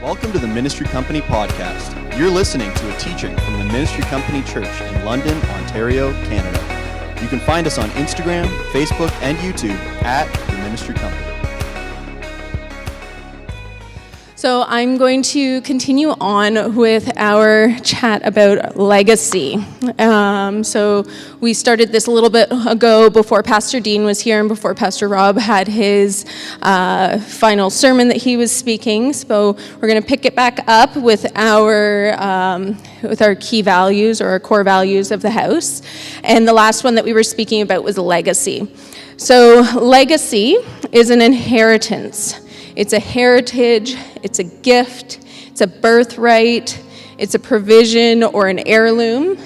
Welcome to the Ministry Company Podcast. You're listening to a teaching from the Ministry Company Church in London, Ontario, Canada. You can find us on Instagram, Facebook, and YouTube at the Ministry Company. So I'm going to continue on with our chat about legacy. So we started this a little bit ago before Pastor Dean was here and before Pastor Rob had his final sermon that he was speaking. So we're going to pick it back up with our key values or our core values of the house. And the last one that we were speaking about was legacy. So legacy is an inheritance. It's a heritage, it's a gift, it's a birthright, it's a provision or an heirloom.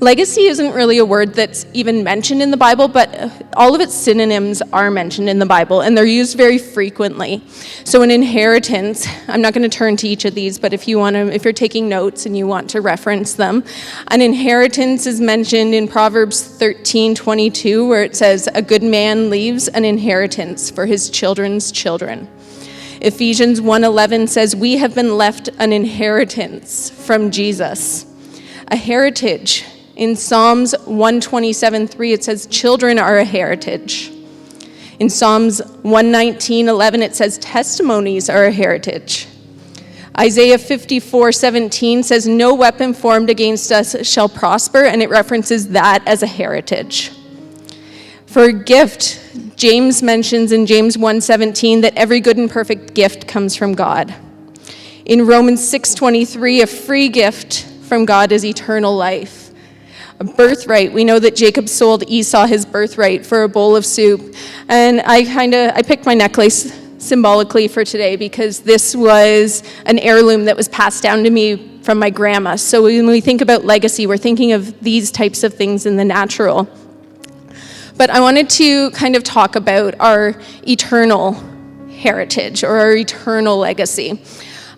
Legacy isn't really a word that's even mentioned in the Bible, but all of its synonyms are mentioned in the Bible, and they're used very frequently. So an inheritance, I'm not going to turn to each of these, but if you're taking notes and you want to reference them, an inheritance is mentioned in Proverbs 13:22, where it says, "A good man leaves an inheritance for his children's children." Ephesians 1:11 says, "We have been left an inheritance from Jesus." A heritage. In Psalms 127:3, it says, "Children are a heritage." In Psalms 119:11, it says, "Testimonies are a heritage." Isaiah 54:17 says, "No weapon formed against us shall prosper," and it references that as a heritage. For a gift, James mentions in James 1:17 that every good and perfect gift comes from God. In Romans 6:23, a free gift from God is eternal life. A birthright, we know that Jacob sold Esau his birthright for a bowl of soup. And I picked my necklace symbolically for today because this was an heirloom that was passed down to me from my grandma. So when we think about legacy, we're thinking of these types of things in the natural. But I wanted to kind of talk about our eternal heritage or our eternal legacy.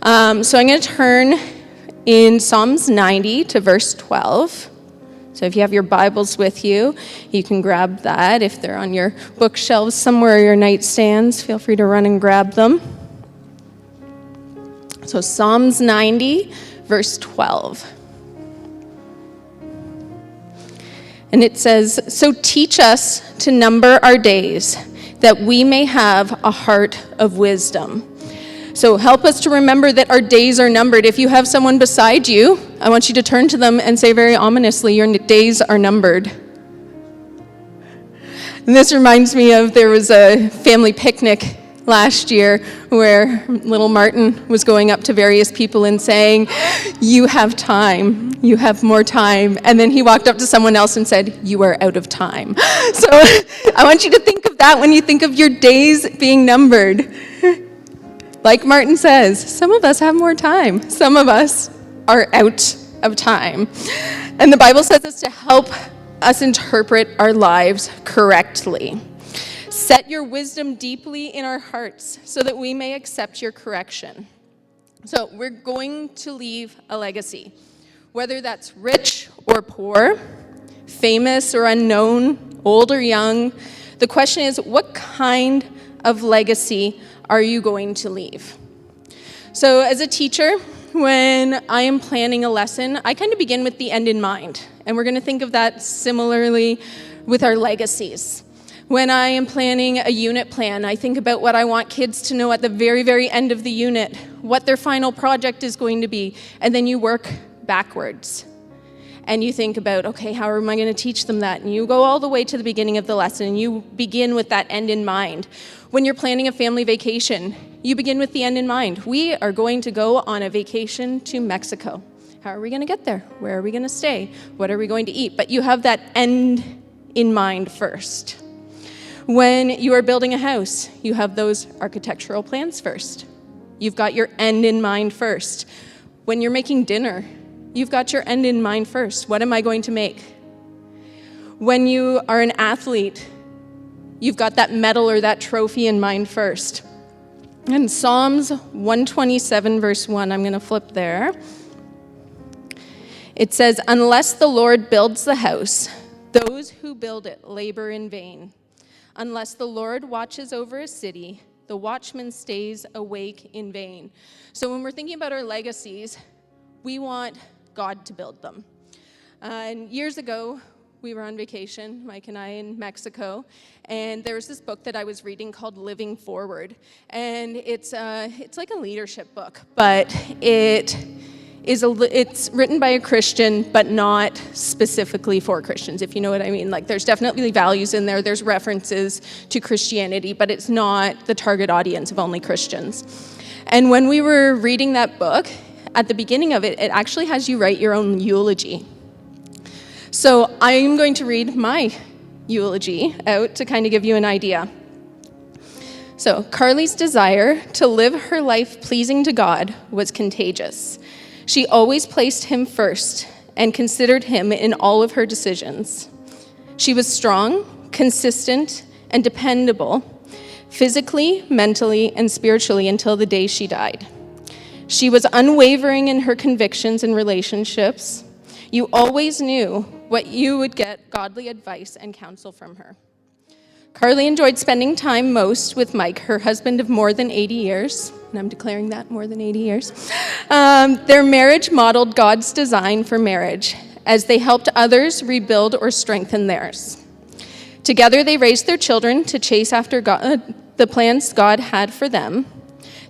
So I'm going to turn in Psalms 90 to verse 12. So if you have your Bibles with you, you can grab that. If they're on your bookshelves somewhere or your nightstands, feel free to run and grab them. So Psalms 90, verse 12. And it says, "So teach us to number our days, that we may have a heart of wisdom." So help us to remember that our days are numbered. If you have someone beside you, I want you to turn to them and say very ominously, "Your days are numbered." And this reminds me of, there was a family picnic last year where little Martin was going up to various people and saying, "You have time, you have more time." And then he walked up to someone else and said, "You are out of time." So I want you to think of that when you think of your days being numbered. Like Martin says, some of us have more time. Some of us are out of time. And the Bible says it's to help us interpret our lives correctly. "Set your wisdom deeply in our hearts so that we may accept your correction." So we're going to leave a legacy, whether that's rich or poor, famous or unknown, old or young. The question is, what kind of legacy are you going to leave? So as a teacher, when I am planning a lesson, I kind of begin with the end in mind. And we're going to think of that similarly with our legacies. When I am planning a unit plan, I think about what I want kids to know at the very, very end of the unit, what their final project is going to be, and then you work backwards. And you think about, okay, how am I going to teach them that? And you go all the way to the beginning of the lesson, and you begin with that end in mind. When you're planning a family vacation, you begin with the end in mind. We are going to go on a vacation to Mexico. How are we going to get there? Where are we going to stay? What are we going to eat? But you have that end in mind first. When you are building a house, you have those architectural plans first. You've got your end in mind first. When you're making dinner, you've got your end in mind first. What am I going to make? When you are an athlete, you've got that medal or that trophy in mind first. In Psalms 127, verse 1, I'm going to flip there. It says, "Unless the Lord builds the house, those who build it labor in vain. Unless the Lord watches over a city, the watchman stays awake in vain. So when we're thinking about our legacies, we want God to build them. And years ago, we were on vacation, Mike and I, in Mexico, and there was this book that I was reading called Living Forward. And it's like a leadership book, but it's written by a Christian, but not specifically for Christians, if you know what I mean. Like, there's definitely values in there. There's references to Christianity, but it's not the target audience of only Christians. And when we were reading that book, at the beginning of it, it actually has you write your own eulogy. So I'm going to read my eulogy out to kind of give you an idea. So, Carly's desire to live her life pleasing to God was contagious. She always placed him first and considered him in all of her decisions. She was strong, consistent, and dependable, physically, mentally, and spiritually until the day she died. She was unwavering in her convictions and relationships. You always knew what you would get godly advice and counsel from her. Carly enjoyed spending time most with Mike, her husband of more than 80 years, and I'm declaring that more than 80 years. Their marriage modeled God's design for marriage as they helped others rebuild or strengthen theirs. Together, they raised their children to chase after God, the plans God had for them.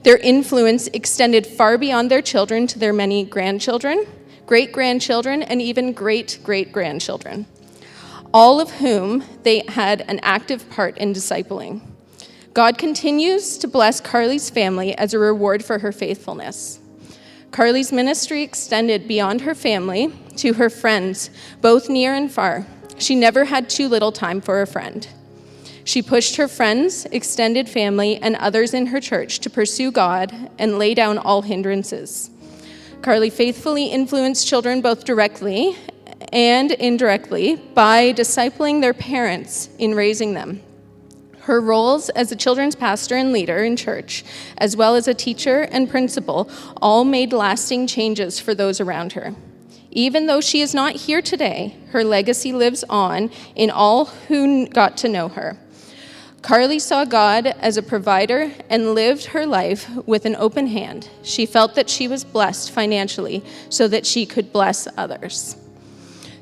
Their influence extended far beyond their children to their many grandchildren, great-grandchildren, and even great-great-grandchildren, all of whom they had an active part in discipling. God continues to bless Carly's family as a reward for her faithfulness. Carly's ministry extended beyond her family to her friends, both near and far. She never had too little time for a friend. She pushed her friends, extended family, and others in her church to pursue God and lay down all hindrances. Carly faithfully influenced children both directly and indirectly by discipling their parents in raising them. Her roles as a children's pastor and leader in church, as well as a teacher and principal, all made lasting changes for those around her. Even though she is not here today, her legacy lives on in all who got to know her. Carly saw God as a provider and lived her life with an open hand. She felt that she was blessed financially so that she could bless others.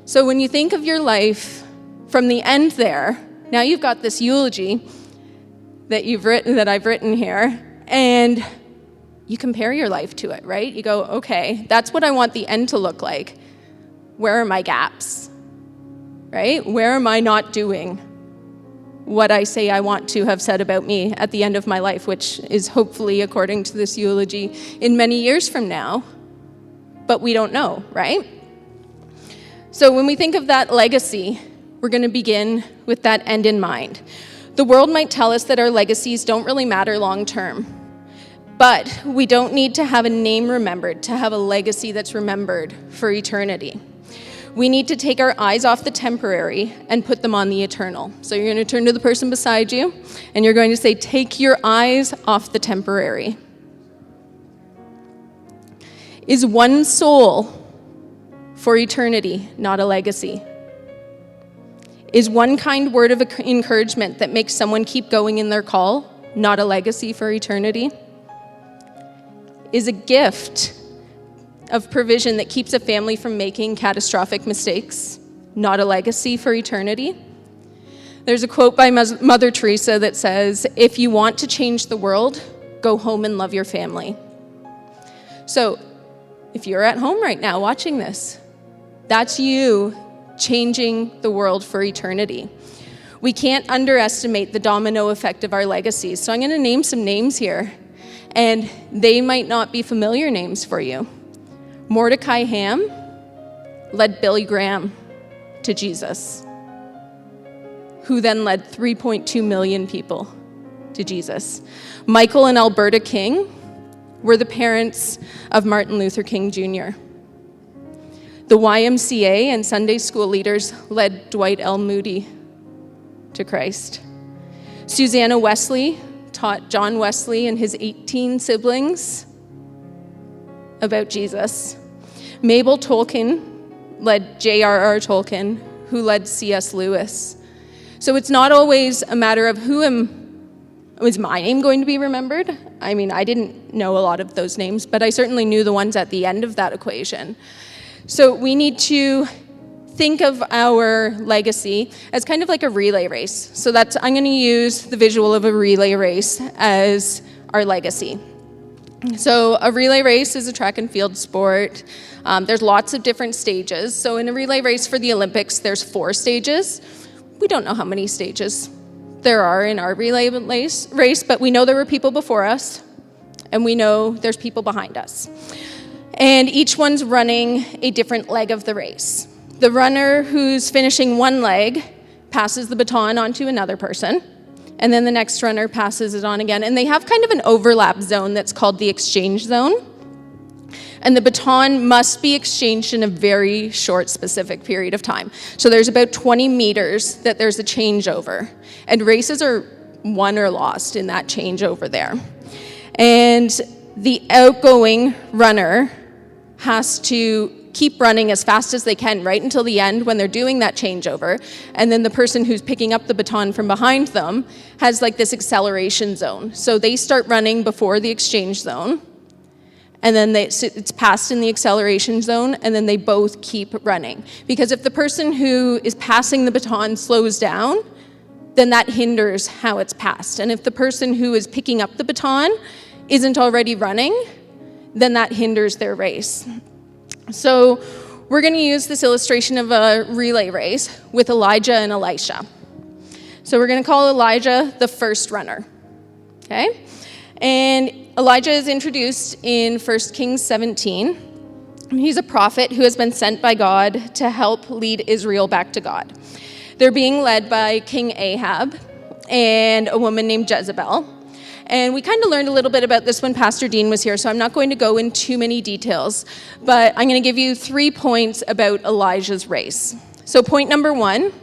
So when you think of your life from the end there, now you've got this eulogy that I've written here, and you compare your life to it, right? You go, okay, that's what I want the end to look like. Where are my gaps, right? Where am I not doing what I say I want to have said about me at the end of my life, which is hopefully, according to this eulogy, in many years from now, but we don't know, right? So when we think of that legacy, we're going to begin with that end in mind. The world might tell us that our legacies don't really matter long term, but we don't need to have a name remembered to have a legacy that's remembered for eternity. We need to take our eyes off the temporary and put them on the eternal. So you're going to turn to the person beside you, and you're going to say, take your eyes off the temporary. Is one soul for eternity not a legacy? Is one kind word of encouragement that makes someone keep going in their call not a legacy for eternity? Is a gift of provision that keeps a family from making catastrophic mistakes not a legacy for eternity? There's a quote by Mother Teresa that says, if you want to change the world, go home and love your family. So if you're at home right now watching this, that's you changing the world for eternity. We can't underestimate the domino effect of our legacies. So I'm going to name some names here, and they might not be familiar names for you. Mordecai Ham led Billy Graham to Jesus, who then led 3.2 million people to Jesus. Michael and Alberta King were the parents of Martin Luther King Jr. The YMCA and Sunday school leaders led Dwight L. Moody to Christ. Susanna Wesley taught John Wesley and his 18 siblings about Jesus. Mabel Tolkien led J.R.R. Tolkien, who led C.S. Lewis. So it's not always a matter of who am Was my name going to be remembered? I mean, I didn't know a lot of those names, but I certainly knew the ones at the end of that equation. So we need to think of our legacy as kind of like a relay race. So I'm going to use the visual of a relay race as our legacy. So a relay race is a track and field sport. There's lots of different stages. So in a relay race for the Olympics, there's 4 stages. We don't know how many stages there are in our relay race, but we know there were people before us, and we know there's people behind us. And each one's running a different leg of the race. The runner who's finishing one leg passes the baton on to another person, and then the next runner passes it on again. And they have kind of an overlap zone that's called the exchange zone. And the baton must be exchanged in a very short, specific period of time. So there's about 20 meters that there's a changeover. And races are won or lost in that changeover there. And the outgoing runner has to keep running as fast as they can right until the end when they're doing that changeover. And then the person who's picking up the baton from behind them has like this acceleration zone. So they start running before the exchange zone. And then it's passed in the acceleration zone, and then they both keep running. Because if the person who is passing the baton slows down, then that hinders how it's passed. And if the person who is picking up the baton isn't already running, then that hinders their race. So we're going to use this illustration of a relay race with Elijah and Elisha. So we're going to call Elijah the first runner. Okay? And Elijah is introduced in 1 Kings 17. He's a prophet who has been sent by God to help lead Israel back to God. They're being led by King Ahab and a woman named Jezebel. And we kind of learned a little bit about this when Pastor Dean was here, so I'm not going to go into too many details, but I'm going to give you 3 points about Elijah's race. So point number 1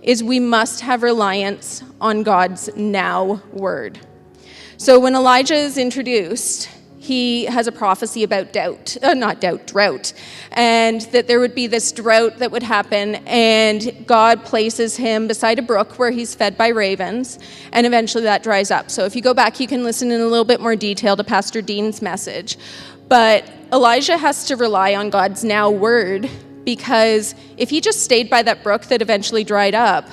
is we must have reliance on God's now word. So when Elijah is introduced, he has a prophecy about drought, and that there would be this drought that would happen, and God places him beside a brook where he's fed by ravens, and eventually that dries up. So if you go back, you can listen in a little bit more detail to Pastor Dean's message. But Elijah has to rely on God's now word, because if he just stayed by that brook that eventually dried up,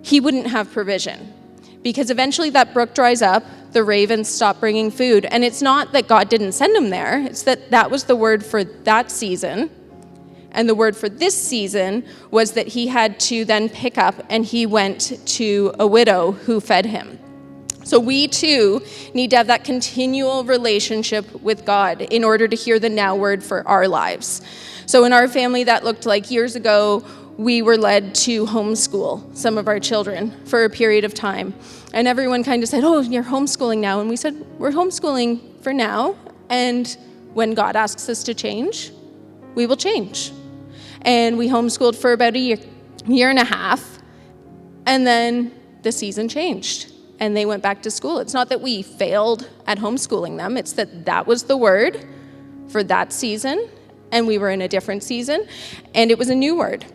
he wouldn't have provision. Because eventually that brook dries up, the ravens stop bringing food. And it's not that God didn't send him there. It's that was the word for that season. And the word for this season was that he had to then pick up, and he went to a widow who fed him. So we too need to have that continual relationship with God in order to hear the now word for our lives. So in our family, that looked like years ago, we were led to homeschool some of our children for a period of time. And everyone kind of said, oh, you're homeschooling now. And we said, we're homeschooling for now. And when God asks us to change, we will change. And we homeschooled for about a year and a half. And then the season changed. And they went back to school. It's not that we failed at homeschooling them. It's that was the word for that season. And we were in a different season. And it was a new word.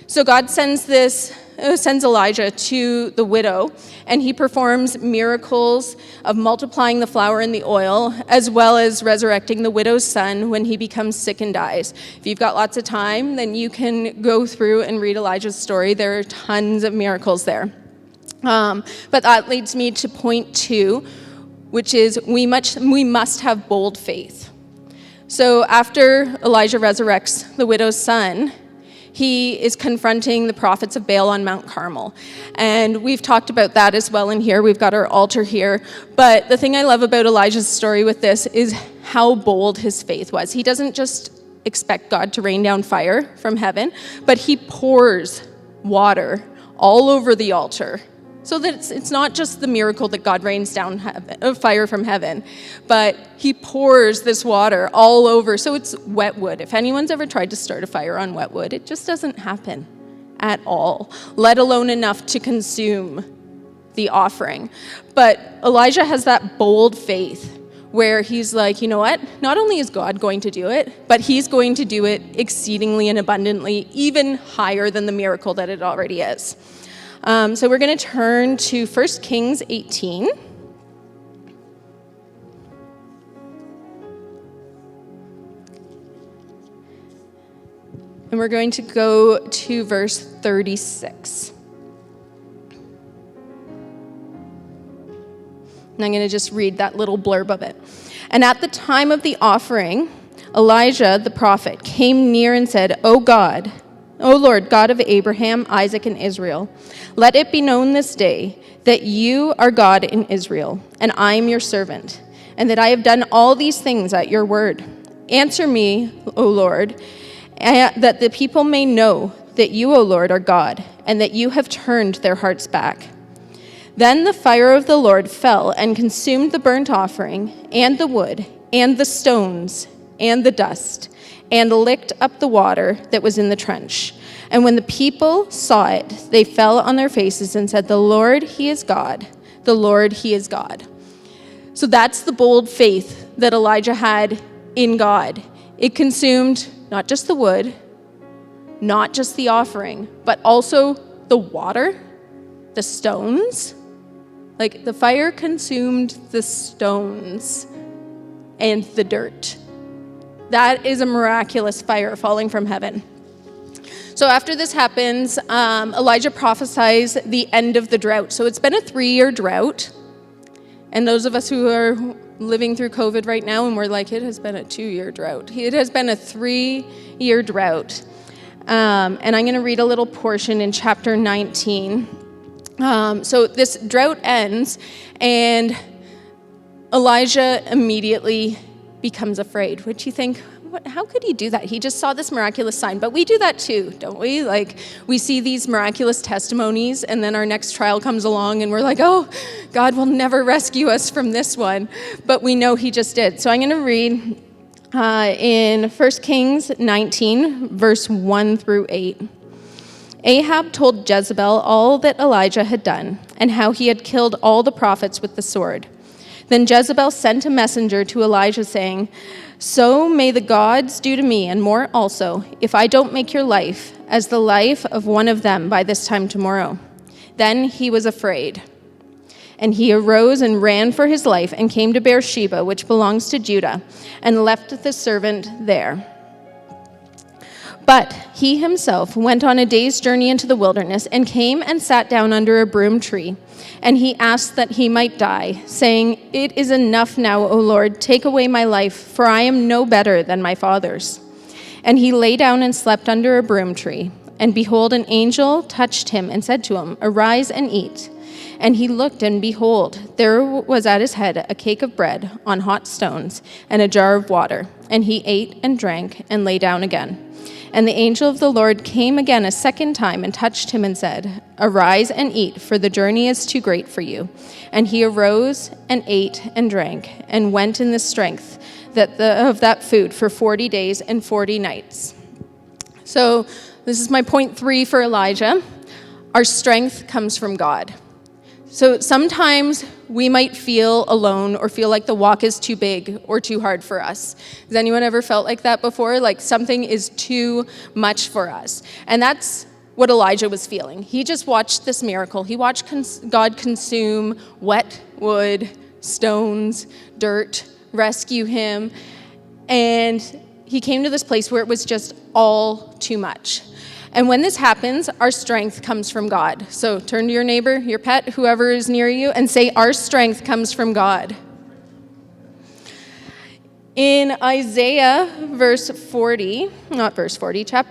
So God sends Elijah to the widow, and he performs miracles of multiplying the flour and the oil, as well as resurrecting the widow's son when he becomes sick and dies. If you've got lots of time, then you can go through and read Elijah's story. There are tons of miracles there. But that leads me to point 2, which is we must have bold faith. So after Elijah resurrects the widow's son, he is confronting the prophets of Baal on Mount Carmel. And we've talked about that as well in here. We've got our altar here. But the thing I love about Elijah's story with this is how bold his faith was. He doesn't just expect God to rain down fire from heaven, but he pours water all over the altar. So that it's not just the miracle that God rains down fire from heaven, but he pours this water all over. So it's wet wood. If anyone's ever tried to start a fire on wet wood, it just doesn't happen at all, let alone enough to consume the offering. But Elijah has that bold faith where he's like, you know what? Not only is God going to do it, but he's going to do it exceedingly and abundantly, even higher than the miracle that it already is. So we're going to turn to 1 Kings 18. And we're going to go to verse 36. And I'm going to just read that little blurb of it. And at the time of the offering, Elijah the prophet came near and said, O Lord, God of Abraham, Isaac, and Israel, let it be known this day that you are God in Israel, and I am your servant, and that I have done all these things at your word. Answer me, O Lord, that the people may know that you, O Lord, are God, and that you have turned their hearts back. Then the fire of the Lord fell and consumed the burnt offering, and the wood, and the stones, and the dust, and licked up the water that was in the trench. And when the people saw it, they fell on their faces and said, The Lord, He is God. The Lord, He is God. So that's the bold faith that Elijah had in God. It consumed not just the wood, not just the offering, but also the water, the stones. Like the fire consumed the stones and the dirt. That is a miraculous fire falling from heaven. So after this happens, Elijah prophesies the end of the drought. So it's been a 3-year drought. And those of us who are living through COVID right now, and we're like, it has been a 2-year drought. It has been a 3-year drought. And I'm going to read a little portion in chapter 19. So this drought ends, and Elijah immediately becomes afraid. Would you think, how could he do that? He just saw this miraculous sign. But we do that too, don't we? Like, we see these miraculous testimonies, and then our next trial comes along, and we're like, oh, God will never rescue us from this one. But we know he just did. So I'm going to read in 1 Kings 19, verse 1 through 8. Ahab told Jezebel all that Elijah had done, and how he had killed all the prophets with the sword. Then Jezebel sent a messenger to Elijah, saying, So may the gods do to me, and more also, if I don't make your life as the life of one of them by this time tomorrow. Then he was afraid. And he arose and ran for his life, and came to Beersheba, which belongs to Judah, and left the servant there. But he himself went on a day's journey into the wilderness, and came and sat down under a broom tree. And he asked that he might die, saying, It is enough now, O Lord, take away my life, for I am no better than my fathers. And he lay down and slept under a broom tree. And behold, an angel touched him and said to him, Arise and eat. And he looked, and behold, there was at his head a cake of bread on hot stones, and a jar of water. And he ate and drank, and lay down again. And the angel of the Lord came again a second time and touched him and said, Arise and eat, for the journey is too great for you. And he arose and ate and drank, and went in the strength of that food for 40 days and 40 nights. So this is my point 3 for Elijah. Our strength comes from God. So sometimes we might feel alone or feel like the walk is too big or too hard for us. Has anyone ever felt like that before? Like something is too much for us. And that's what Elijah was feeling. He just watched this miracle. He watched God consume wet wood, stones, dirt, rescue him. And he came to this place where it was just all too much. And when this happens, our strength comes from God. So turn to your neighbor, your pet, whoever is near you, and say, our strength comes from God. In Isaiah chapter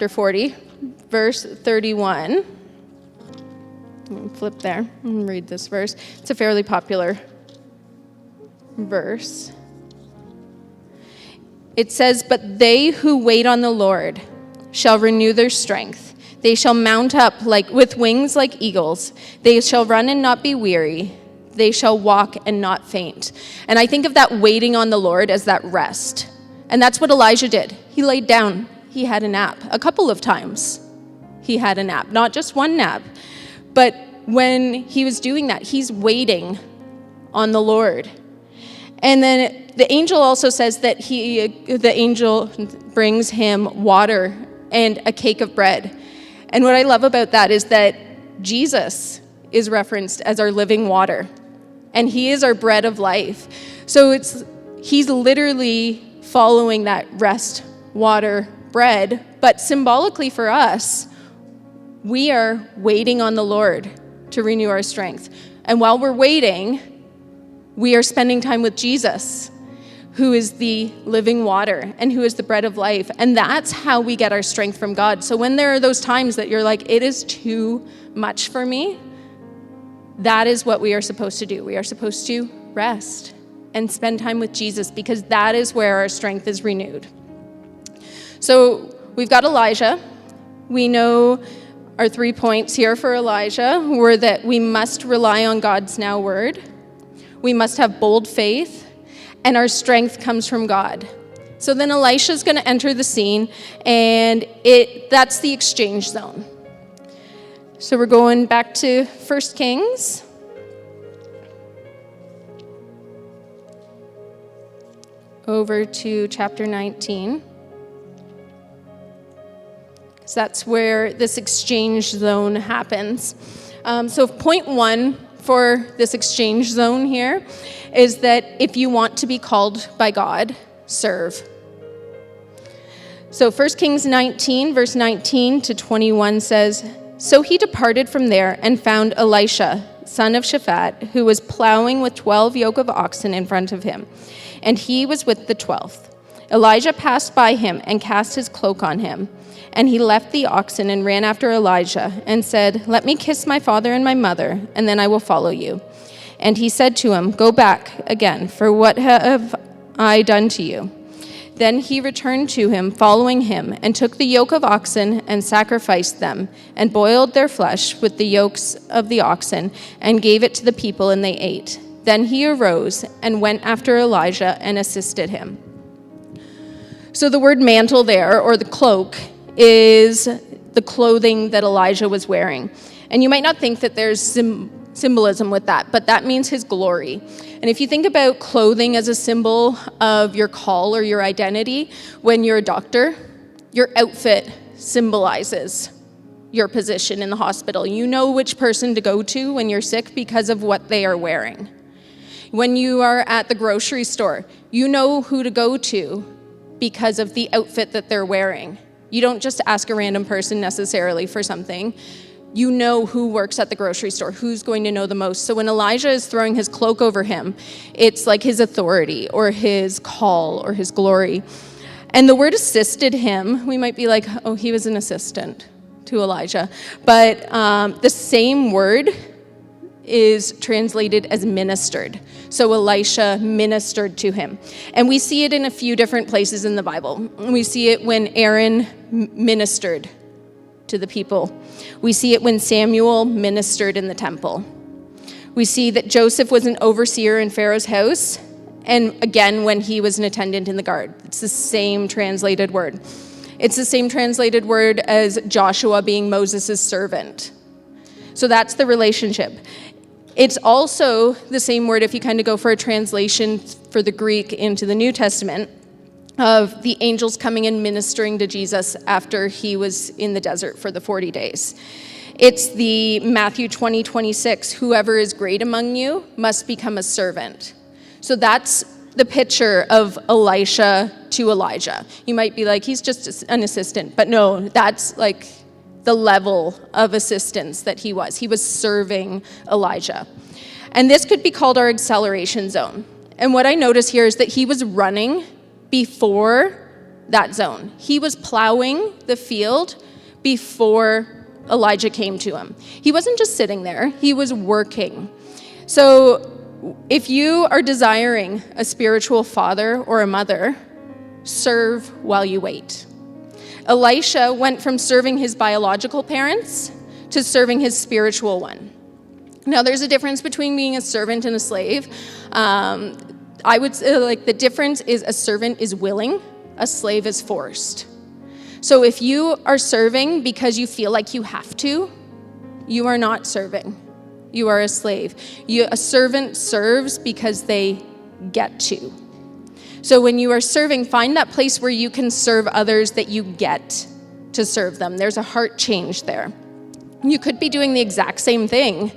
40, verse 31. Flip there and read this verse. It's a fairly popular verse. It says, But they who wait on the Lord shall renew their strength. They shall mount up with wings like eagles. They shall run and not be weary. They shall walk and not faint. And I think of that waiting on the Lord as that rest. And that's what Elijah did. He laid down. He had a nap. A couple of times he had a nap. Not just one nap. But when he was doing that, he's waiting on the Lord. And then the angel also says that the angel brings him water and a cake of bread. And what I love about that is that Jesus is referenced as our living water, and he is our bread of life. So he's literally following that rest, water, bread But symbolically for us, we are waiting on the Lord to renew our strength. And while we're waiting, we are spending time with Jesus, who is the living water and who is the bread of life. And that's how we get our strength from God. So when there are those times that you're like, it is too much for me, that is what we are supposed to do. We are supposed to rest and spend time with Jesus, because that is where our strength is renewed. So we've got Elijah. We know our 3 points here for Elijah were that we must rely on God's now word. We must have bold faith, and our strength comes from God. So then Elisha's going to enter the scene, and that's the exchange zone. So we're going back to 1 Kings. Over to chapter 19. So that's where this exchange zone happens. So point 1 for this exchange zone here is that if you want to be called by God, serve. So 1 Kings 19, verse 19 to 21 says, "So he departed from there and found Elisha, son of Shaphat, who was plowing with 12 yoke of oxen in front of him, and he was with the 12th. Elijah passed by him and cast his cloak on him. And he left the oxen and ran after Elijah and said, 'Let me kiss my father and my mother, and then I will follow you.' And he said to him, 'Go back again, for what have I done to you?' Then he returned to him, following him, and took the yoke of oxen and sacrificed them, and boiled their flesh with the yokes of the oxen, and gave it to the people, and they ate. Then he arose and went after Elijah and assisted him." So the word mantle there, or the cloak, is the clothing that Elijah was wearing. And you might not think that there's symbolism with that, but that means his glory. And if you think about clothing as a symbol of your call or your identity, when you're a doctor, your outfit symbolizes your position in the hospital. You know which person to go to when you're sick because of what they are wearing. When you are at the grocery store, you know who to go to because of the outfit that they're wearing. You don't just ask a random person necessarily for something. You know who works at the grocery store, who's going to know the most. So when Elijah is throwing his cloak over him, it's like his authority or his call or his glory. And the word assisted him, we might be like, oh, he was an assistant to Elijah. But the same word is translated as ministered. So Elisha ministered to him. And we see it in a few different places in the Bible. We see it when Aaron ministered to the people. We see it when Samuel ministered in the temple. We see that Joseph was an overseer in Pharaoh's house, and again when he was an attendant in the guard. It's the same translated word. It's the same translated word as Joshua being Moses' servant. So that's the relationship. It's also the same word if you kind of go for a translation for the Greek into the New Testament of the angels coming and ministering to Jesus after he was in the desert for the 40 days. It's the Matthew 20:26, whoever is great among you must become a servant. So that's the picture of Elisha to Elijah. You might be like, he's just an assistant. But no, that's like the level of assistance that he was. He was serving Elijah. And this could be called our acceleration zone. And what I notice here is that he was running before that zone. He was plowing the field before Elijah came to him. He wasn't just sitting there, he was working. So if you are desiring a spiritual father or a mother, serve while you wait. Elisha went from serving his biological parents to serving his spiritual one. Now, there's a difference between being a servant and a slave. I would say, like, the difference is a servant is willing, a slave is forced. So if you are serving because you feel like you have to, you are not serving. You are a slave. A servant serves because they get to. So when you are serving, find that place where you can serve others that you get to serve them. There's a heart change there. You could be doing the exact same thing,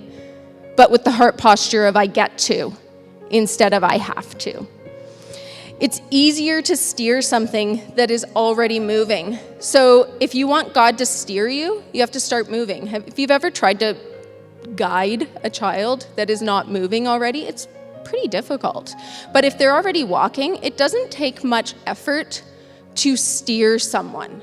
but with the heart posture of I get to instead of I have to. It's easier to steer something that is already moving. So if you want God to steer you, you have to start moving. If you've ever tried to guide a child that is not moving already, it's pretty difficult. But if they're already walking, it doesn't take much effort to steer someone.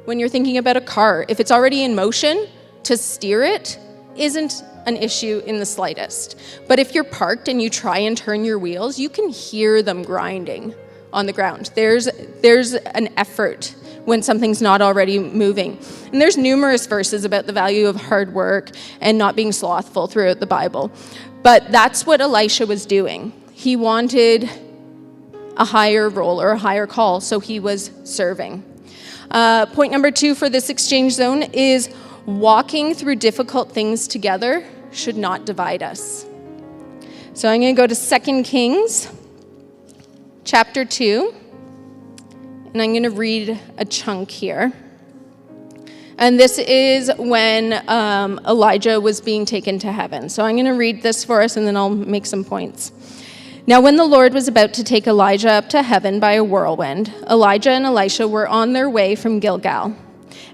When you're thinking about a car, if it's already in motion, to steer it isn't an issue in the slightest. But if you're parked and you try and turn your wheels, you can hear them grinding on the ground. There's an effort when something's not already moving. And there's numerous verses about the value of hard work and not being slothful throughout the Bible. But that's what Elisha was doing. He wanted a higher role or a higher call, so he was serving. Point number 2 for this exchange zone is walking through difficult things together should not divide us. So I'm going to go to 2 Kings chapter 2, and I'm going to read a chunk here. And this is when Elijah was being taken to heaven. So I'm going to read this for us, and then I'll make some points. Now, when the Lord was about to take Elijah up to heaven by a whirlwind, Elijah and Elisha were on their way from Gilgal.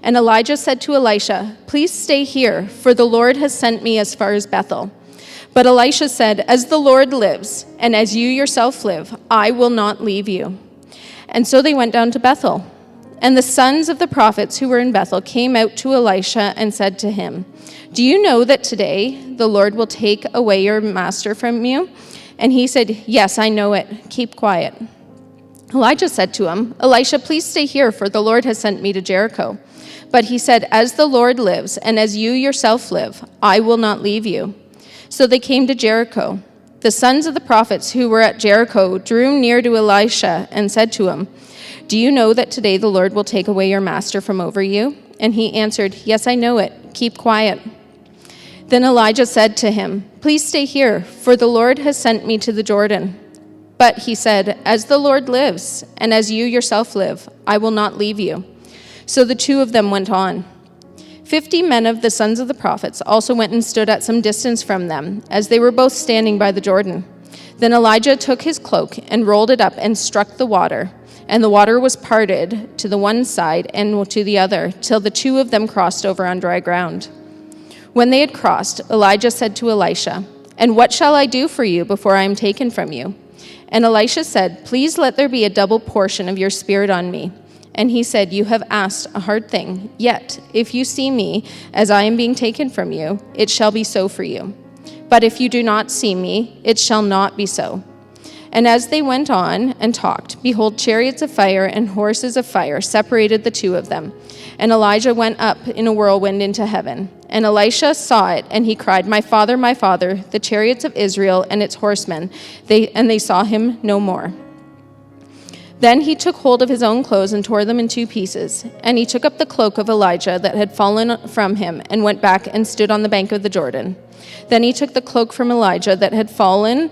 And Elijah said to Elisha, "Please stay here, for the Lord has sent me as far as Bethel." But Elisha said, "As the Lord lives, and as you yourself live, I will not leave you." And so they went down to Bethel. And the sons of the prophets who were in Bethel came out to Elisha and said to him, "Do you know that today the Lord will take away your master from you?" And he said, "Yes, I know it. Keep quiet." Elijah said to him, "Elisha, please stay here, for the Lord has sent me to Jericho." But he said, "As the Lord lives, and as you yourself live, I will not leave you." So they came to Jericho. The sons of the prophets who were at Jericho drew near to Elisha and said to him, "Do you know that today the Lord will take away your master from over you?" And he answered, "Yes, I know it. Keep quiet." Then Elijah said to him, "Please stay here, for the Lord has sent me to the Jordan." But he said, "As the Lord lives, and as you yourself live, I will not leave you." So the two of them went on. 50 men of the sons of the prophets also went and stood at some distance from them, as they were both standing by the Jordan. Then Elijah took his cloak and rolled it up and struck the water, and the water was parted to the one side and to the other, till the two of them crossed over on dry ground. When they had crossed, Elijah said to Elisha, "And what shall I do for you before I am taken from you?" And Elisha said, "Please let there be a double portion of your spirit on me." And he said, "You have asked a hard thing. Yet, if you see me as I am being taken from you, it shall be so for you. But if you do not see me, it shall not be so." And as they went on and talked, behold, chariots of fire and horses of fire separated the two of them. And Elijah went up in a whirlwind into heaven. And Elisha saw it, and he cried, my father, the chariots of Israel and its horsemen." And they saw him no more. Then he took hold of his own clothes and tore them in 2 pieces. And he took up the cloak of Elijah that had fallen from him and went back and stood on the bank of the Jordan. Then he took the cloak from Elijah that had fallen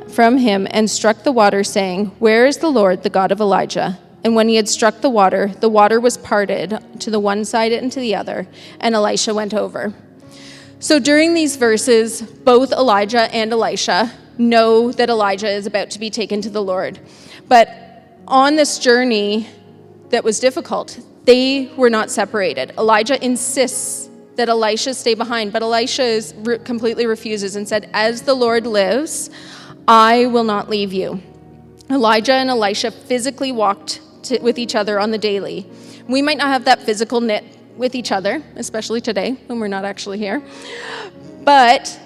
from him and struck the water, saying, "Where is the Lord, the God of Elijah?" And when he had struck the water was parted to the one side and to the other, and Elisha went over. So during these verses, both Elijah and Elisha know that Elijah is about to be taken to the Lord. But on this journey that was difficult, they were not separated. Elijah insists that Elisha stay behind, but Elisha completely refuses and said, "As the Lord lives, I will not leave you." Elijah and Elisha physically walked with each other on the daily. We might not have that physical knit with each other, especially today when we're not actually here, but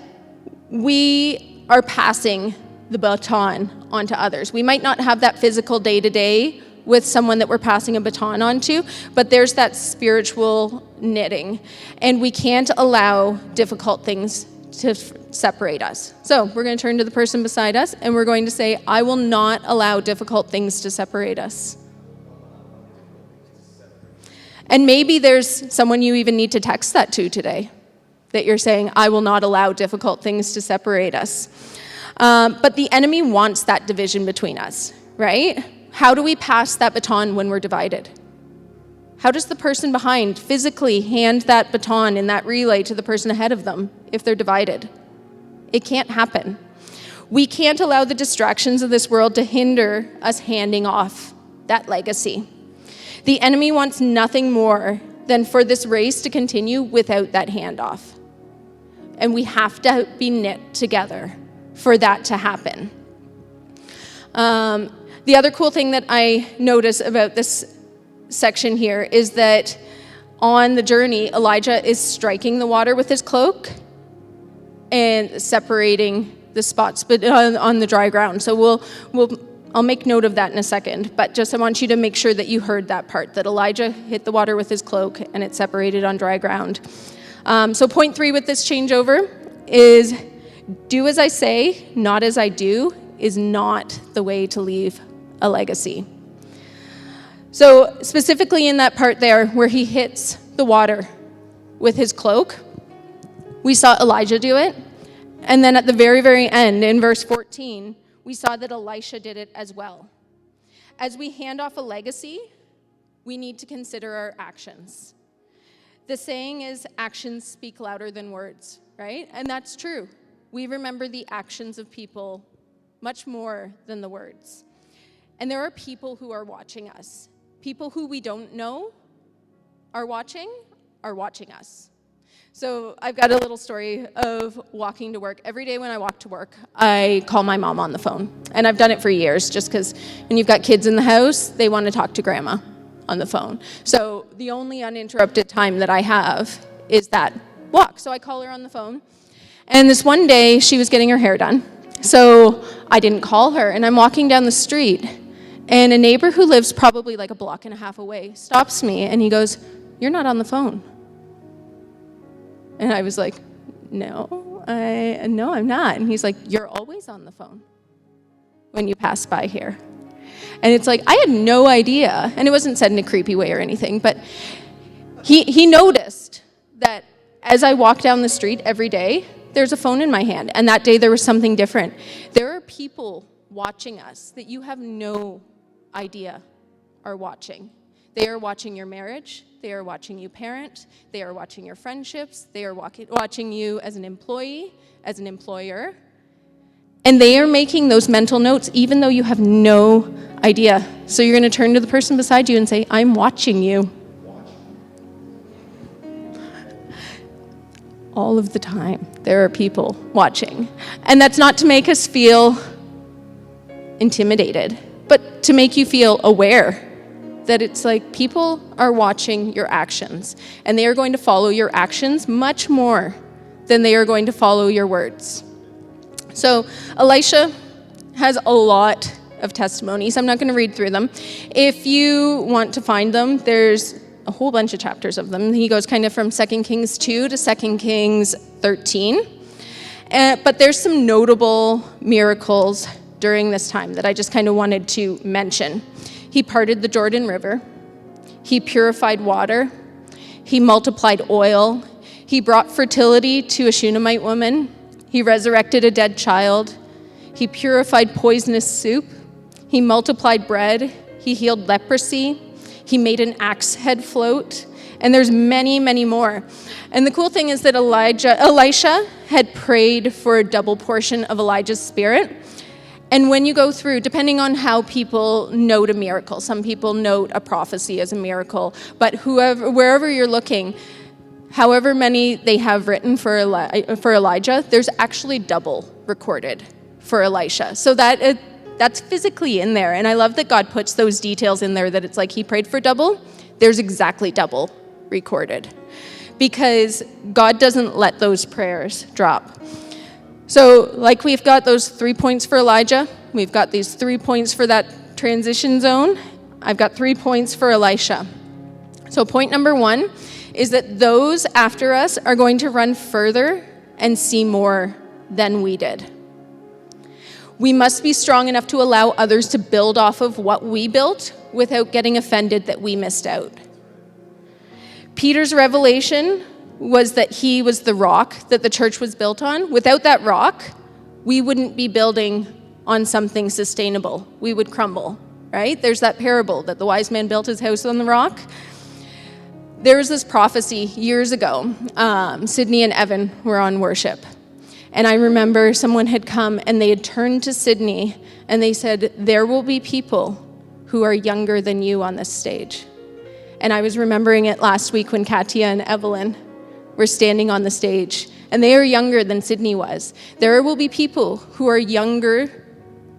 we are passing the baton onto others. We might not have that physical day-to-day with someone that we're passing a baton onto, but there's that spiritual knitting, and we can't allow difficult things to separate us. So we're going to turn to the person beside us, and we're going to say, "I will not allow difficult things to separate us." And maybe there's someone you even need to text that to today, that you're saying, "I will not allow difficult things to separate us." But the enemy wants that division between us, right? How do we pass that baton when we're divided? How does the person behind physically hand that baton in that relay to the person ahead of them if they're divided? It can't happen. We can't allow the distractions of this world to hinder us handing off that legacy. The enemy wants nothing more than for this race to continue without that handoff. And we have to be knit together for that to happen. The other cool thing that I notice about this section here is that on the journey, Elijah is striking the water with his cloak and separating the spots but on the dry ground. So I'll make note of that in a second, but just I want you to make sure that you heard that part, that Elijah hit the water with his cloak and it separated on dry ground. So point 3 with this changeover is do as I say, not as I do, is not the way to leave a legacy. So specifically in that part there where he hits the water with his cloak, we saw Elijah do it. And then at the very, very end, in verse 14, we saw that Elisha did it as well. As we hand off a legacy, we need to consider our actions. The saying is, actions speak louder than words, right? And that's true. We remember the actions of people much more than the words. And there are people who are watching us. People who we don't know are watching us. So I've got a little story of walking to work. Every day when I walk to work, I call my mom on the phone. And I've done it for years, just because when you've got kids in the house, they want to talk to grandma on the phone. So the only uninterrupted time that I have is that walk. So I call her on the phone. And this one day, she was getting her hair done. So I didn't call her. And I'm walking down the street. And a neighbor who lives probably like a block and a half away stops me. And he goes, "You're not on the phone." And I was like, no, I'm not. And he's like, "You're always on the phone when you pass by here." And it's like, I had no idea. And it wasn't said in a creepy way or anything, but he noticed that as I walk down the street every day, there's a phone in my hand. And that day there was something different. There are people watching us that you have no idea are watching. They are watching your marriage. They are watching you parent. They are watching your friendships. They are watching you as an employee, as an employer. And they are making those mental notes even though you have no idea. So you're going to turn to the person beside you and say, "I'm watching you." All of the time, there are people watching. And that's not to make us feel intimidated, but to make you feel aware that it's like people are watching your actions, and they are going to follow your actions much more than they are going to follow your words. So Elisha has a lot of testimonies. I'm not going to read through them. If you want to find them, there's a whole bunch of chapters of them. He goes kind of from 2 Kings 2 to 2 Kings 13. But there's some notable miracles during this time that I just kind of wanted to mention. He parted the Jordan River. He purified water. He multiplied oil. He brought fertility to a Shunammite woman. He resurrected a dead child. He purified poisonous soup. He multiplied bread. He healed leprosy. He made an axe head float. And there's many, many more. And the cool thing is that Elisha had prayed for a double portion of Elijah's spirit. And when you go through, depending on how people note a miracle, some people note a prophecy as a miracle, but wherever you're looking, however many they have written for Elijah, there's actually double recorded for Elisha. So that's physically in there. And I love that God puts those details in there, that it's like he prayed for double, there's exactly double recorded. Because God doesn't let those prayers drop. So like we've got those 3 points for Elijah, we've got these 3 points for that transition zone, I've got 3 points for Elisha. So point number 1 is that those after us are going to run further and see more than we did. We must be strong enough to allow others to build off of what we built without getting offended that we missed out. Peter's revelation was that he was the rock that the church was built on. Without that rock, we wouldn't be building on something sustainable. We would crumble, right? There's that parable that the wise man built his house on the rock. There was this prophecy years ago. Sydney and Evan were on worship. And I remember someone had come and they had turned to Sydney and they said, there will be people who are younger than you on this stage. And I was remembering it last week when Katia and Evelyn were standing on the stage, and they are younger than Sydney was. There will be people who are younger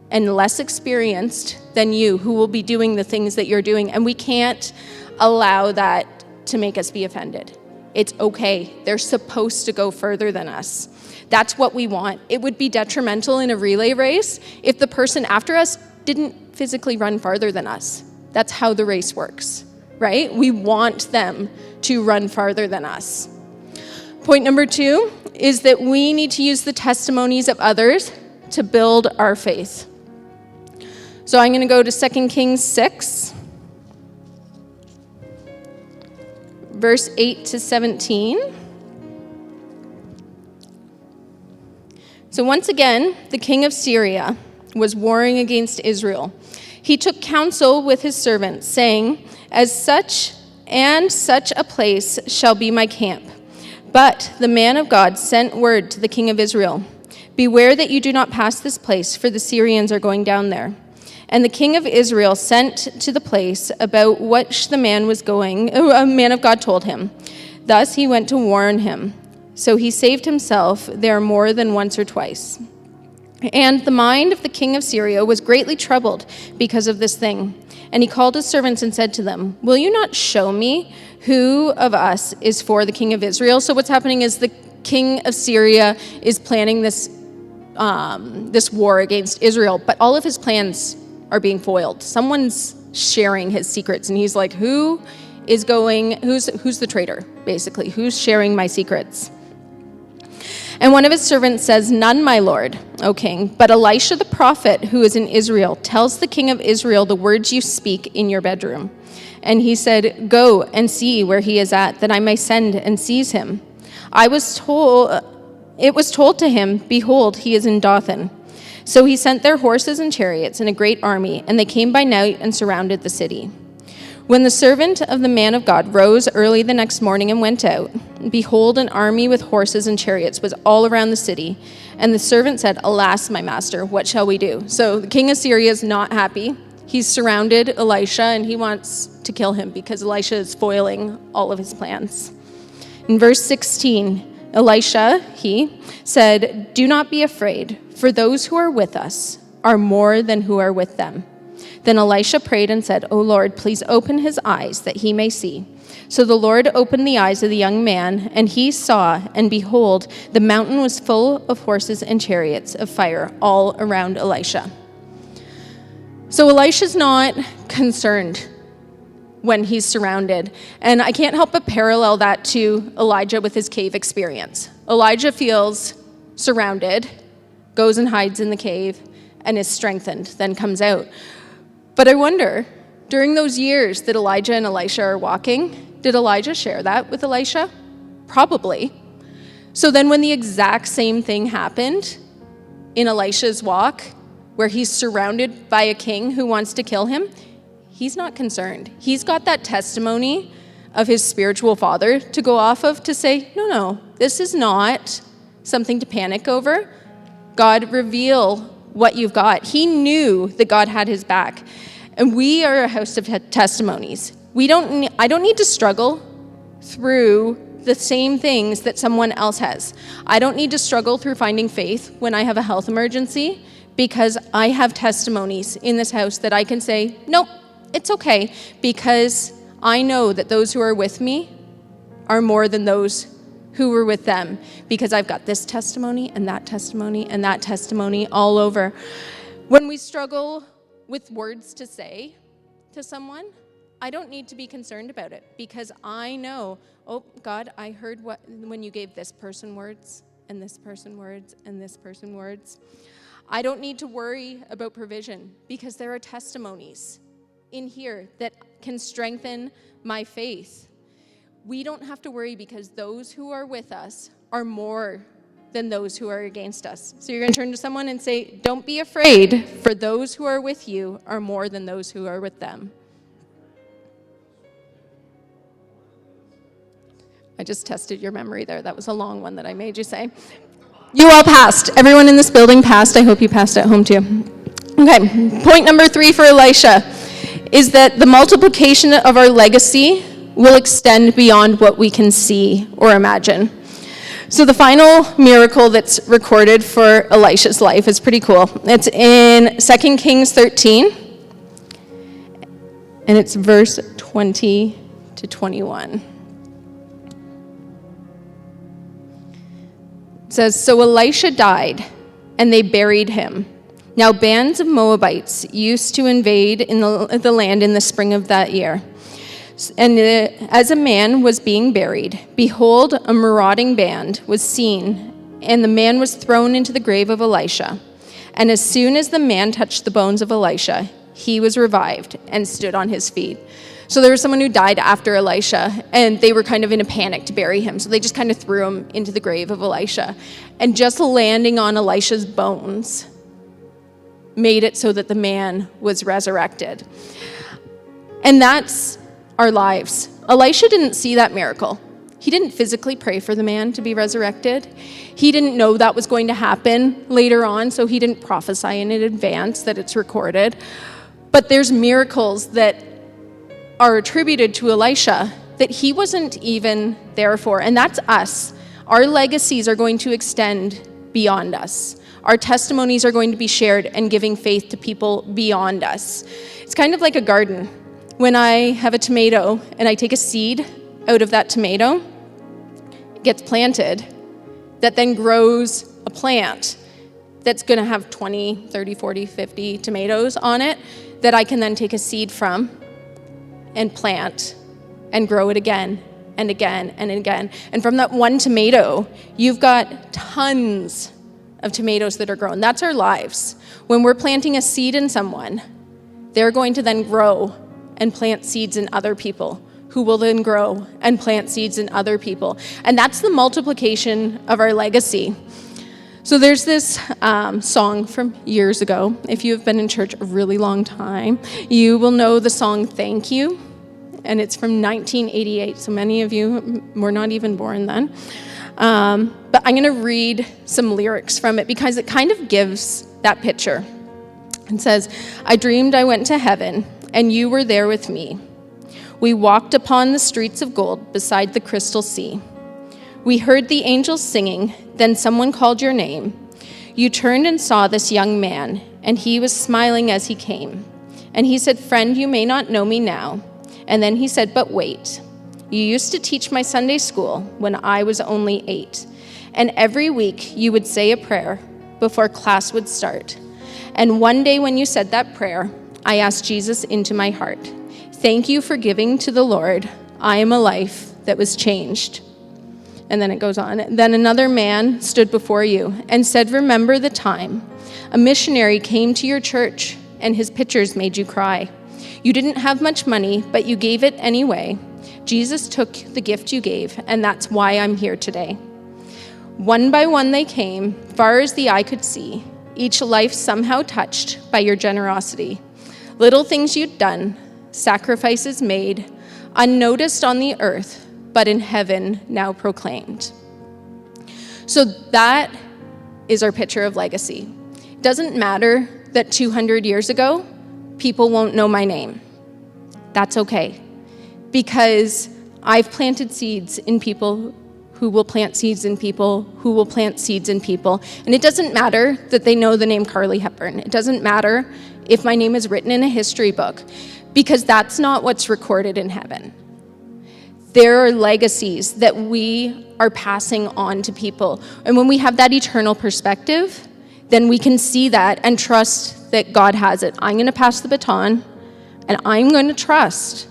and less experienced than you who will be doing the things that you're doing, and we can't allow that to make us be offended. It's okay. They're supposed to go further than us. That's what we want. It would be detrimental in a relay race if the person after us didn't physically run farther than us. That's how the race works, right? We want them to run farther than us. Point number 2 is that we need to use the testimonies of others to build our faith. So I'm going to go to 2 Kings 6, verse 8 to 17. So once again, the king of Syria was warring against Israel. He took counsel with his servants, saying, as such and such a place shall be my camp. But the man of God sent word to the king of Israel, beware that you do not pass this place, for the Syrians are going down there. And the king of Israel sent to the place about which the man was going, a man of God told him. Thus he went to warn him. So he saved himself there more than once or twice. And the mind of the king of Syria was greatly troubled because of this thing. And he called his servants and said to them, will you not show me who of us is for the king of Israel? So what's happening is the king of Syria is planning this war against Israel, but all of his plans are being foiled. Someone's sharing his secrets, and he's like, who's the traitor, basically? Who's sharing my secrets? And one of his servants says, none, my lord, O king, but Elisha the prophet, who is in Israel, tells the king of Israel the words you speak in your bedroom. And he said, go and see where he is at, that I may send and seize him. It was told to him, behold, he is in Dothan. So he sent their horses and chariots and a great army, and they came by night and surrounded the city. When the servant of the man of God rose early the next morning and went out, behold, an army with horses and chariots was all around the city. And the servant said, alas, my master, what shall we do? So the king of Syria is not happy. He's surrounded Elisha, and he wants to kill him because Elisha is foiling all of his plans. In verse 16, Elisha, he said, do not be afraid, for those who are with us are more than who are with them. Then Elisha prayed and said, O Lord, please open his eyes that he may see. So the Lord opened the eyes of the young man, and he saw, and behold, the mountain was full of horses and chariots of fire all around Elisha. So Elisha's not concerned when he's surrounded. And I can't help but parallel that to Elijah with his cave experience. Elijah feels surrounded, goes and hides in the cave, and is strengthened, then comes out. But I wonder, during those years that Elijah and Elisha are walking, did Elijah share that with Elisha? Probably. So then when the exact same thing happened in Elisha's walk, where he's surrounded by a king who wants to kill him, he's not concerned. He's got that testimony of his spiritual father to go off of to say, no, this is not something to panic over. God, reveal what you've got. He knew that God had his back. And we are a house of testimonies. I don't need to struggle through the same things that someone else has. I don't need to struggle through finding faith when I have a health emergency, because I have testimonies in this house that I can say, nope, it's okay, because I know that those who are with me are more than those who were with them, because I've got this testimony and that testimony and that testimony all over. When we struggle with words to say to someone, I don't need to be concerned about it, because I know, oh, God, I heard when you gave this person words and this person words and this person words. I don't need to worry about provision, because there are testimonies in here that can strengthen my faith. We don't have to worry, because those who are with us are more than those who are against us. So you're going to turn to someone and say, don't be afraid, for those who are with you are more than those who are with them. I just tested your memory there. That was a long one that I made you say. You all passed. Everyone in this building passed. I hope you passed at home too. Okay, point number 3 for Elisha is that the multiplication of our legacy will extend beyond what we can see or imagine. So the final miracle that's recorded for Elisha's life is pretty cool. It's in 2 Kings 13, and it's verse 20 to 21. It says, "So Elisha died, and they buried him. Now bands of Moabites used to invade in the land in the spring of that year. And as a man was being buried, behold, a marauding band was seen, and the man was thrown into the grave of Elisha. And as soon as the man touched the bones of Elisha, he was revived and stood on his feet." So there was someone who died after Elisha, and they were kind of in a panic to bury him. So they just kind of threw him into the grave of Elisha. And just landing on Elisha's bones made it so that the man was resurrected. And that's our lives. Elisha didn't see that miracle. He didn't physically pray for the man to be resurrected. He didn't know that was going to happen later on, so he didn't prophesy in advance that it's recorded. But there's miracles that are attributed to Elisha that he wasn't even there for, and that's us. Our legacies are going to extend beyond us. Our testimonies are going to be shared and giving faith to people beyond us. It's kind of like a garden. When I have a tomato and I take a seed out of that tomato, it gets planted, that then grows a plant that's going to have 20, 30, 40, 50 tomatoes on it that I can then take a seed from and plant and grow it again and again and again. And from that one tomato, you've got tons of tomatoes that are grown. That's our lives. When we're planting a seed in someone, they're going to then grow and plant seeds in other people, who will then grow and plant seeds in other people. And that's the multiplication of our legacy. So there's this song from years ago. If you've been in church a really long time, you will know the song "Thank You." And it's from 1988, so many of you were not even born then. But I'm going to read some lyrics from it because it kind of gives that picture. It says, "I dreamed I went to heaven, and you were there with me. We walked upon the streets of gold beside the crystal sea. We heard the angels singing, then someone called your name. You turned and saw this young man, and he was smiling as he came. And he said, 'Friend, you may not know me now.' And then he said, 'But wait. You used to teach my Sunday school when I was only 8. And every week you would say a prayer before class would start. And one day when you said that prayer, I asked Jesus into my heart. Thank you for giving to the Lord. I am a life that was changed.'" And then it goes on. "Then another man stood before you and said, 'Remember the time a missionary came to your church and his pictures made you cry. You didn't have much money, but you gave it anyway. Jesus took the gift you gave, and that's why I'm here today.' One by one they came, far as the eye could see, each life somehow touched by your generosity. Little things you'd done, sacrifices made, unnoticed on the earth, but in heaven now proclaimed." So that is our picture of legacy. It doesn't matter that 200 years ago, people won't know my name. That's okay, because I've planted seeds in people who will plant seeds in people who will plant seeds in people. And it doesn't matter that they know the name Carly Hepburn. It doesn't matter if my name is written in a history book, because that's not what's recorded in heaven. There are legacies that we are passing on to people. And when we have that eternal perspective, then we can see that and trust that God has it. I'm going to pass the baton, and I'm going to trust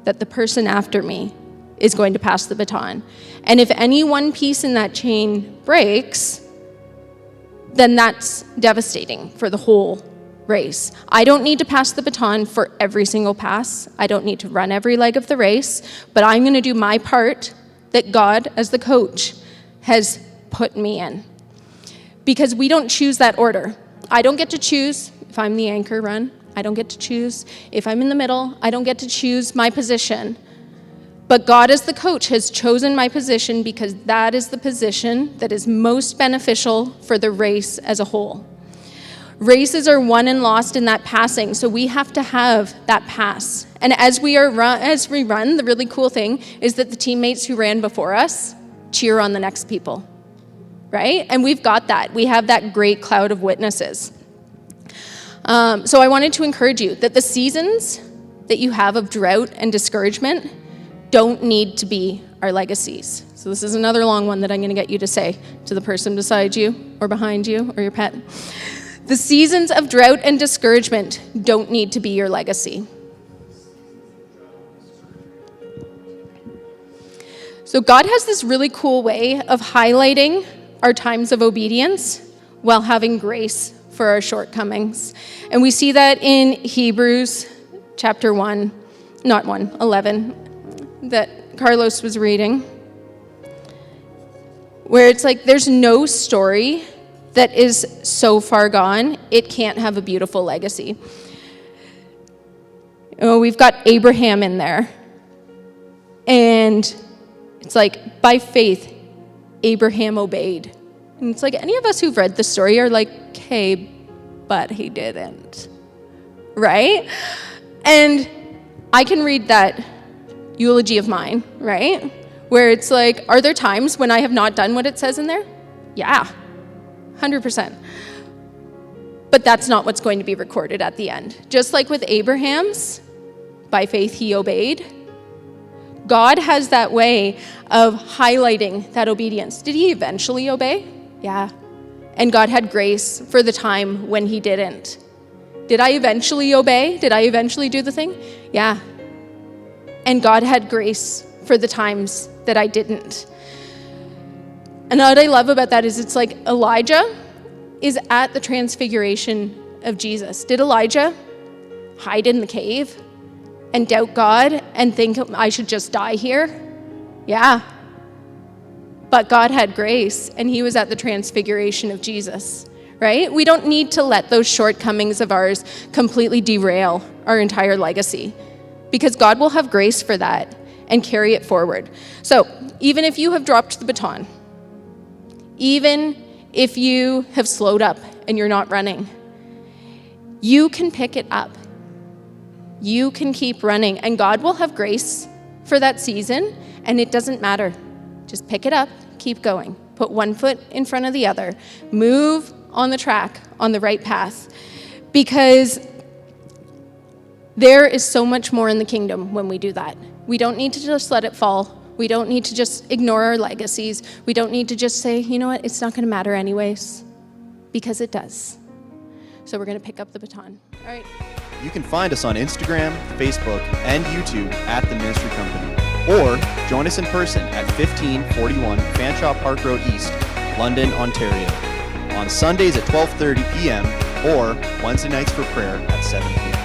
that the person after me is going to pass the baton. And if any one piece in that chain breaks, then that's devastating for the whole race. I don't need to pass the baton for every single pass. I don't need to run every leg of the race, but I'm going to do my part that God, as the coach, has put me in. Because we don't choose that order. I don't get to choose if I'm the anchor run. I don't get to choose if I'm in the middle. I don't get to choose my position. But God as the coach has chosen my position because that is the position that is most beneficial for the race as a whole. Races are won and lost in that passing, so we have to have that pass. And as we run, the really cool thing is that the teammates who ran before us cheer on the next people, right? And we've got that. We have that great cloud of witnesses. So I wanted to encourage you that the seasons that you have of drought and discouragement don't need to be our legacies. So this is another long one that I'm going to get you to say to the person beside you or behind you or your pet. The seasons of drought and discouragement don't need to be your legacy. So God has this really cool way of highlighting our times of obedience while having grace for our shortcomings. And we see that in Hebrews chapter 11, that Carlos was reading, where it's like there's no story that is so far gone, it can't have a beautiful legacy. Oh, we've got Abraham in there. And it's like, by faith, Abraham obeyed. And it's like, any of us who've read the story are like, okay, but he didn't. Right? And I can read that eulogy of mine, right? Where it's like, are there times when I have not done what it says in there? Yeah, 100%. But that's not what's going to be recorded at the end. Just like with Abraham's, by faith he obeyed. God has that way of highlighting that obedience. Did he eventually obey? Yeah. And God had grace for the time when he didn't. Did I eventually obey? Did I eventually do the thing? Yeah. And God had grace for the times that I didn't. And what I love about that is it's like Elijah is at the transfiguration of Jesus. Did Elijah hide in the cave and doubt God and think I should just die here? Yeah. But God had grace, and he was at the transfiguration of Jesus, right? We don't need to let those shortcomings of ours completely derail our entire legacy, because God will have grace for that and carry it forward. So even if you have dropped the baton, even if you have slowed up and you're not running, you can pick it up. You can keep running, and God will have grace for that season, and it doesn't matter. Just pick it up, keep going. Put one foot in front of the other. Move on the track, on the right path, because there is so much more in the kingdom when we do that. We don't need to just let it fall. We don't need to just ignore our legacies. We don't need to just say, you know what, it's not going to matter anyways, because it does. So we're going to pick up the baton. All right. You can find us on Instagram, Facebook, and YouTube at The Ministry Company, or join us in person at 1541 Fanshawe Park Road East, London, Ontario, on Sundays at 12:30 p.m. or Wednesday nights for prayer at 7 p.m.